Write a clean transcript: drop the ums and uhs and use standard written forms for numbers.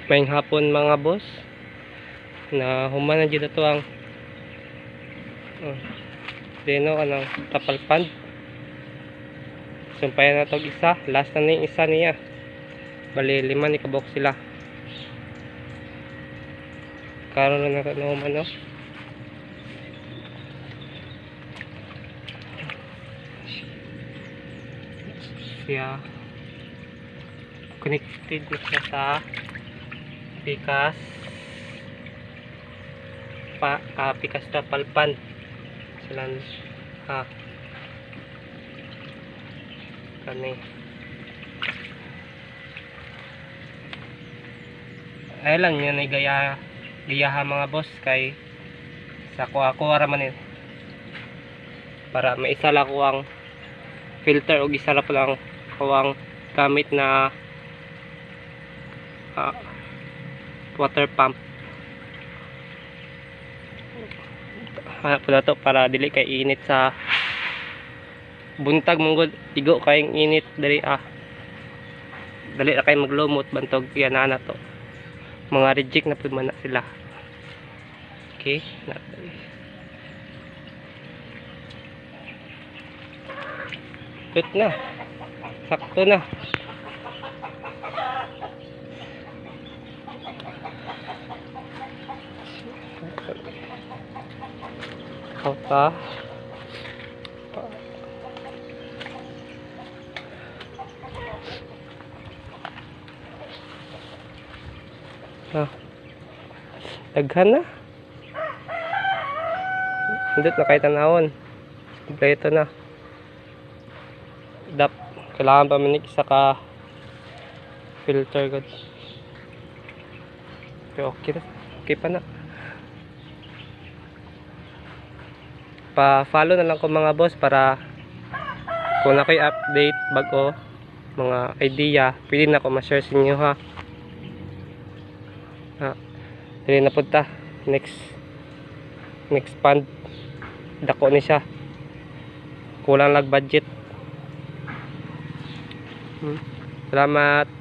Maayong hapon mga boss. Na human dito to ang dino kanang tapalpan. Sumpayan na tog isa, last na ning isa niya. Bali 5 ni kabok sila. Karon na human no. Siya connected na siya sa pikas pikas na palpan silan kani ay lang yun ay gayaha mga boss kay sa ako raman para maisa lang ko ang filter o isa lang lang ko ang gamit na water pump hanap po na to para dili kay init sa buntag mong igo kayong init dali dali na kayo maglumot bantog yan na to mga reject na po man na sila. Okay ito na sakto na pa daghan na hindi na kahit tanawon kompleto na kailangan pa manik isa ka filter god okay pa na pa-follow na lang ko mga boss para kung na kayo update bago mga idea pwede na ko ma-share sa inyo ha. Dili na punta next band dako ni siya kulang lag budget. Salamat.